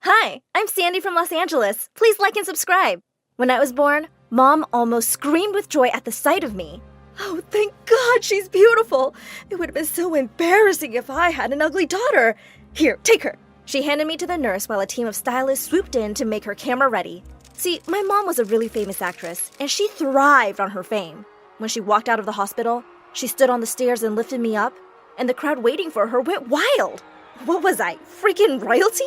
Hi, I'm Sandy from Los Angeles. Please like and subscribe. When I was born, Mom almost screamed with joy at the sight of me. Oh, thank God she's beautiful. It would have been so embarrassing if I had an ugly daughter. Here, take her. She handed me to the nurse while a team of stylists swooped in to make her camera ready. See, my mom was a really famous actress, and she thrived on her fame. When she walked out of the hospital, she stood on the stairs and lifted me up, and the crowd waiting for her went wild. What was I, freaking royalty?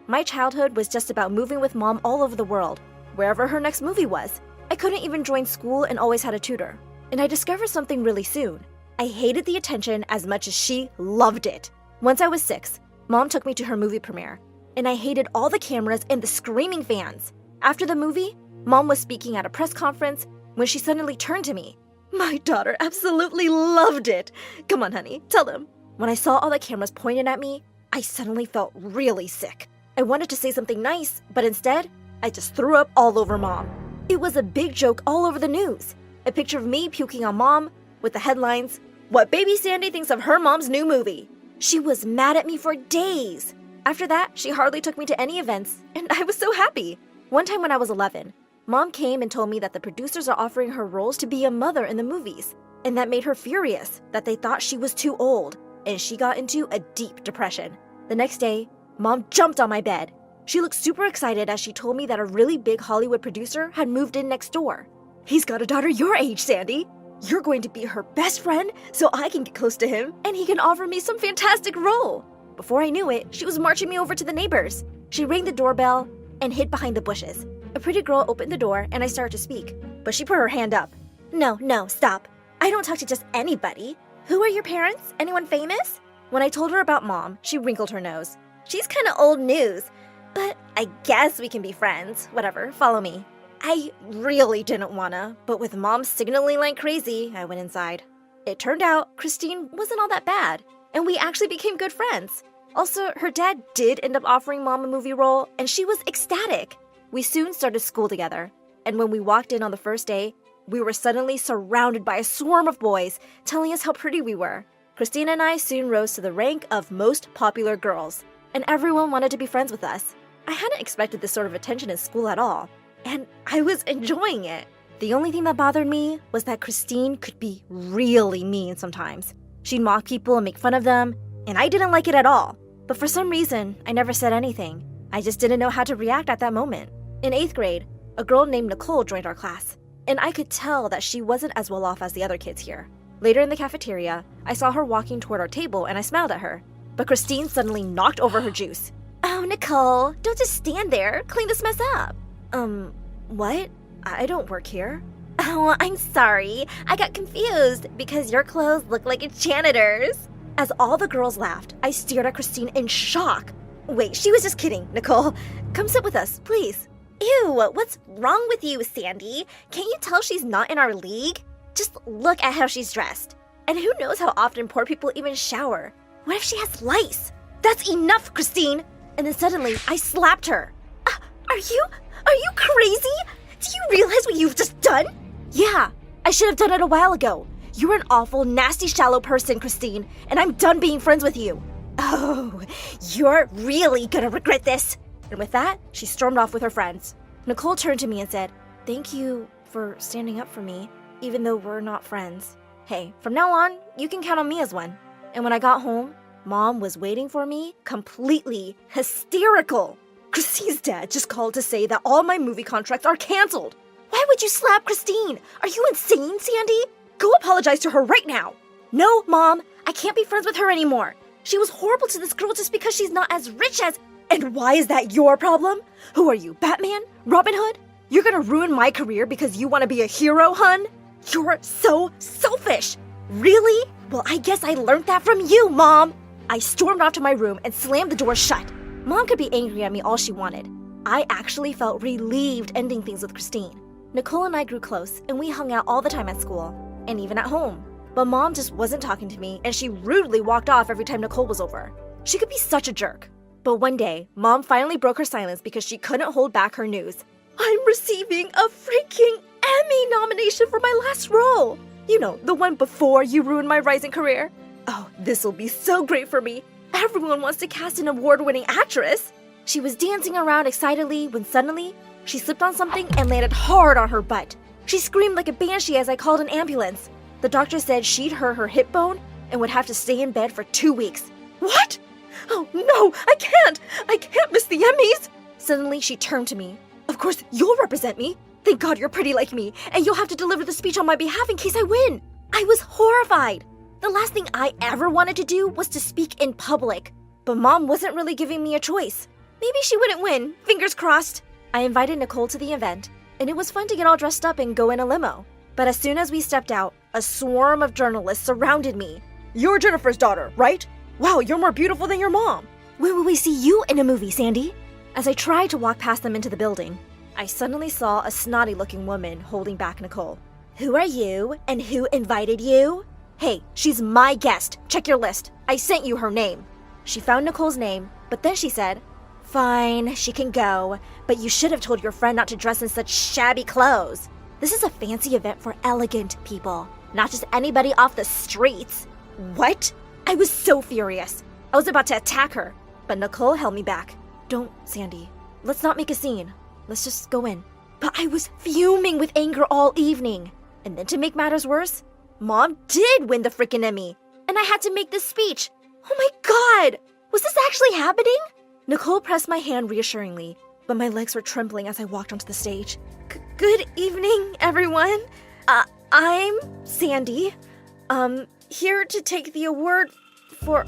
My childhood was just about moving with Mom all over the world, wherever her next movie was. I couldn't even join school and always had a tutor. And I discovered something really soon. I hated the attention as much as she loved it. Once I was 6, Mom took me to her movie premiere, and I hated all the cameras and the screaming fans. After the movie, Mom was speaking at a press conference when she suddenly turned to me. My daughter absolutely loved it. Come on, honey, tell them. When I saw all the cameras pointed at me, I suddenly felt really sick. I wanted to say something nice, but instead, I just threw up all over Mom. It was a big joke all over the news. A picture of me puking on Mom with the headlines, "What baby Sandy thinks of her mom's new movie." She was mad at me for days. After that, she hardly took me to any events, and I was so happy. One time when I was 11, Mom came and told me that the producers are offering her roles to be a mother in the movies, and that made her furious that they thought she was too old, and she got into a deep depression. The next day, Mom jumped on my bed. She looked super excited as she told me that a really big Hollywood producer had moved in next door. "He's got a daughter your age, Sandy. You're going to be her best friend so I can get close to him and he can offer me some fantastic role." Before I knew it, she was marching me over to the neighbors. She rang the doorbell and hid behind the bushes. A pretty girl opened the door and I started to speak, but she put her hand up. No, stop. I don't talk to just anybody. Who are your parents? Anyone famous?" When I told her about Mom, she wrinkled her nose. "She's kind of old news, but I guess we can be friends. Whatever, follow me." I really didn't wanna, but with Mom signaling like crazy, I went inside. It turned out Christine wasn't all that bad, and we actually became good friends. Also, her dad did end up offering Mom a movie role, and she was ecstatic. We soon started school together, and when we walked in on the first day, we were suddenly surrounded by a swarm of boys telling us how pretty we were. Christine and I soon rose to the rank of most popular girls, and everyone wanted to be friends with us. I hadn't expected this sort of attention in school at all, and I was enjoying it. The only thing that bothered me was that Christine could be really mean sometimes. She'd mock people and make fun of them, and I didn't like it at all. But for some reason, I never said anything. I just didn't know how to react at that moment. In 8th grade, a girl named Nicole joined our class, and I could tell that she wasn't as well off as the other kids here. Later in the cafeteria, I saw her walking toward our table and I smiled at her. But Christine suddenly knocked over her juice. "Oh, Nicole, don't just stand there. Clean this mess up." What? I don't work here. "Oh, I'm sorry. I got confused because your clothes look like a janitor's." As all the girls laughed, I stared at Christine in shock. "Wait, she was just kidding, Nicole. Come sit with us, please." "Ew, what's wrong with you, Sandy? Can't you tell she's not in our league? Just look at how she's dressed. And who knows how often poor people even shower. What if she has lice?" "That's enough, Christine!" And then suddenly, I slapped her. Are you crazy? Do you realize what you've just done?" "Yeah, I should have done it a while ago. You're an awful, nasty, shallow person, Christine, and I'm done being friends with you." "Oh, you're really gonna regret this." And with that, she stormed off with her friends. Nicole turned to me and said, "Thank you for standing up for me, even though we're not friends. Hey, from now on, you can count on me as one." And when I got home, Mom was waiting for me, completely hysterical. "Christine's dad just called to say that all my movie contracts are canceled." "Why would you slap Christine? Are you insane, Sandy? Go apologize to her right now." "No, Mom, I can't be friends with her anymore. She was horrible to this girl just because she's not as rich as—" "And why is that your problem? Who are you, Batman? Robin Hood? You're gonna ruin my career because you want to be a hero, hun? You're so selfish." "Really? Well, I guess I learned that from you, Mom." I stormed off to my room and slammed the door shut. Mom could be angry at me all she wanted. I actually felt relieved ending things with Christine. Nicole and I grew close, and we hung out all the time at school, and even at home. But Mom just wasn't talking to me, and she rudely walked off every time Nicole was over. She could be such a jerk. But one day, Mom finally broke her silence because she couldn't hold back her news. "I'm receiving a freaking Emmy nomination for my last role. You know, the one before you ruined my rising career. Oh, this'll be so great for me. Everyone wants to cast an award-winning actress." She was dancing around excitedly when suddenly she slipped on something and landed hard on her butt. She screamed like a banshee as I called an ambulance. The doctor said she'd hurt her hip bone and would have to stay in bed for 2 weeks. What? Oh no, I can't miss the Emmys. Suddenly she turned to me. Of course, you'll represent me. Thank God you're pretty like me, and you'll have to deliver the speech on my behalf in case I win. I was horrified. The last thing I ever wanted to do was to speak in public. But Mom wasn't really giving me a choice. Maybe she wouldn't win, fingers crossed. I invited Nicole to the event, and it was fun to get all dressed up and go in a limo. But as soon as we stepped out, a swarm of journalists surrounded me. You're Jennifer's daughter, right? Wow, you're more beautiful than your mom. When will we see you in a movie, Sandy? As I tried to walk past them into the building, I suddenly saw a snotty-looking woman holding back Nicole. Who are you, and who invited you? Hey, she's my guest. Check your list. I sent you her name. She found Nicole's name, but then she said, Fine, she can go, but you should have told your friend not to dress in such shabby clothes. This is a fancy event for elegant people, not just anybody off the streets. What? I was so furious. I was about to attack her, but Nicole held me back. Don't, Sandy. Let's not make a scene. Let's just go in. But I was fuming with anger all evening. And then to make matters worse, Mom did win the frickin' Emmy, and I had to make this speech. Oh my God! Was this actually happening? Nicole pressed my hand reassuringly, but my legs were trembling as I walked onto the stage. Good evening, everyone. I'm Sandy. Here to take the award for,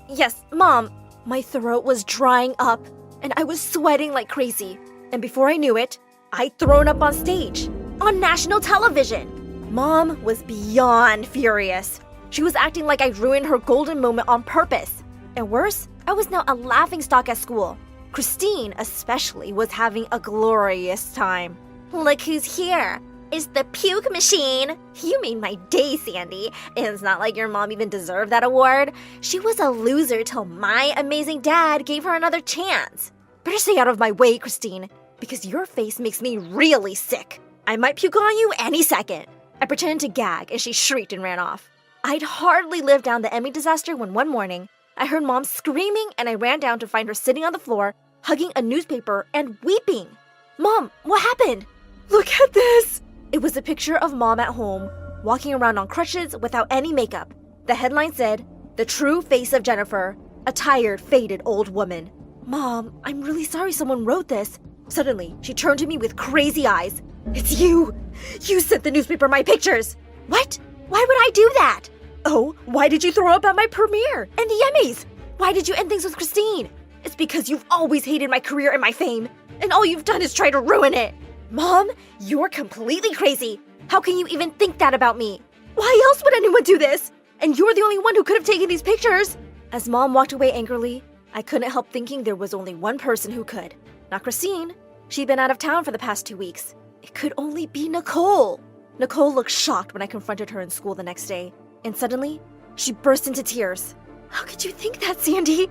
yes, Mom. My throat was drying up, and I was sweating like crazy. And before I knew it, I'd thrown up on stage, on national television. Mom was beyond furious. She was acting like I ruined her golden moment on purpose. And worse, I was now a laughingstock at school. Christine, especially, was having a glorious time. Look who's here. It's the puke machine. You made my day, Sandy. It's not like your mom even deserved that award. She was a loser till my amazing dad gave her another chance. Better stay out of my way, Christine, because your face makes me really sick. I might puke on you any second. I pretended to gag, and she shrieked and ran off. I'd hardly lived down the Emmy disaster when one morning, I heard Mom screaming, and I ran down to find her sitting on the floor, hugging a newspaper and weeping. Mom, what happened? Look at this! It was a picture of Mom at home, walking around on crutches without any makeup. The headline said, "The True Face of Jennifer, a tired, faded old woman." Mom, I'm really sorry someone wrote this. Suddenly, she turned to me with crazy eyes. It's you! You sent the newspaper my pictures! What? Why would I do that? Oh, why did you throw up at my premiere and the Emmys? Why did you end things with Christine? It's because you've always hated my career and my fame, and all you've done is try to ruin it. Mom, you're completely crazy. How can you even think that about me? Why else would anyone do this? And you're the only one who could have taken these pictures. As Mom walked away angrily, I couldn't help thinking there was only one person who could. Not Christine. She'd been out of town for the past 2 weeks. It could only be Nicole. Nicole looked shocked when I confronted her in school the next day. And suddenly, she burst into tears. How could you think that, Sandy?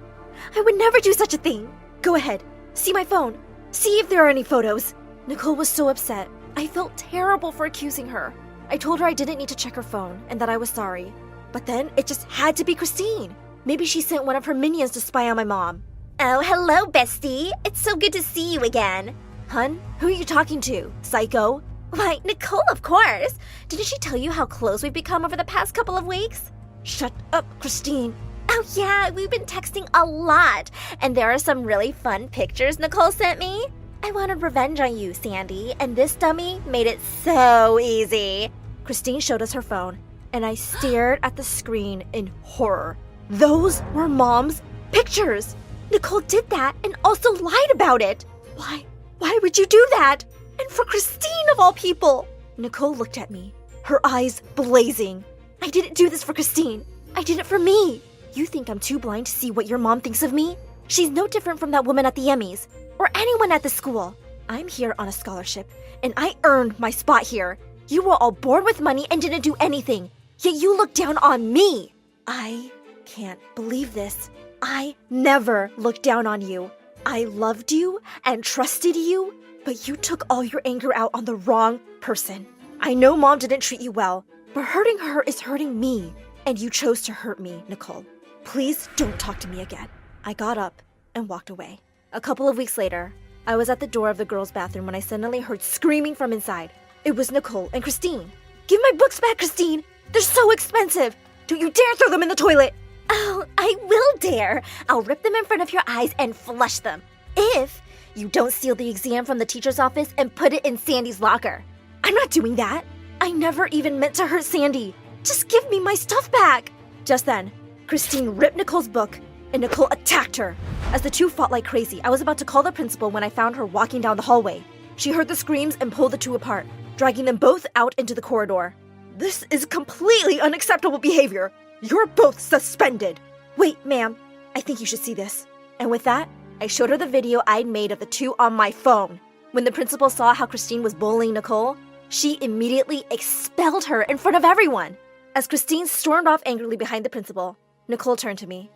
I would never do such a thing. Go ahead. See my phone. See if there are any photos. Nicole was so upset. I felt terrible for accusing her. I told her I didn't need to check her phone and that I was sorry. But then it just had to be Christine. Maybe she sent one of her minions to spy on my mom. Oh, hello, bestie. It's so good to see you again. Hun, who are you talking to? Psycho? Why, Nicole, of course. Didn't she tell you how close we've become over the past couple of weeks? Shut up, Christine. Oh, yeah, we've been texting a lot. And there are some really fun pictures Nicole sent me. I wanted revenge on you, Sandy, and this dummy made it so easy. Christine showed us her phone, and I stared at the screen in horror. Those were Mom's pictures. Nicole did that and also lied about it. Why would you do that? And for Christine of all people. Nicole looked at me, her eyes blazing. I didn't do this for Christine. I did it for me. You think I'm too blind to see what your mom thinks of me? She's no different from that woman at the Emmys, or anyone at the school. I'm here on a scholarship, and I earned my spot here. You were all born with money and didn't do anything, yet you looked down on me. I can't believe this. I never looked down on you. I loved you and trusted you, but you took all your anger out on the wrong person. I know Mom didn't treat you well, but hurting her is hurting me, and you chose to hurt me, Nicole. Please don't talk to me again. I got up and walked away. A couple of weeks later, I was at the door of the girls' bathroom when I suddenly heard screaming from inside. It was Nicole and Christine. "Give my books back, Christine! They're so expensive! Don't you dare throw them in the toilet!" "Oh, I will dare! I'll rip them in front of your eyes and flush them. If you don't steal the exam from the teacher's office and put it in Sandy's locker." "I'm not doing that! I never even meant to hurt Sandy! Just give me my stuff back!" Just then, Christine ripped Nicole's book, and Nicole attacked her. As the two fought like crazy, I was about to call the principal when I found her walking down the hallway. She heard the screams and pulled the two apart, dragging them both out into the corridor. "This is completely unacceptable behavior! You're both suspended!" "Wait, ma'am, I think you should see this." And with that, I showed her the video I'd made of the two on my phone. When the principal saw how Christine was bullying Nicole, she immediately expelled her in front of everyone. As Christine stormed off angrily behind the principal, Nicole turned to me.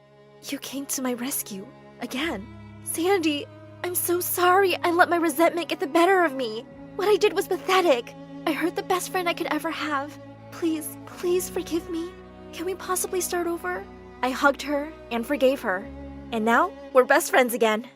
"You came to my rescue. Again. Sandy, I'm so sorry I let my resentment get the better of me. What I did was pathetic. I hurt the best friend I could ever have. Please, please forgive me. Can we possibly start over?" I hugged her and forgave her. And now, we're best friends again.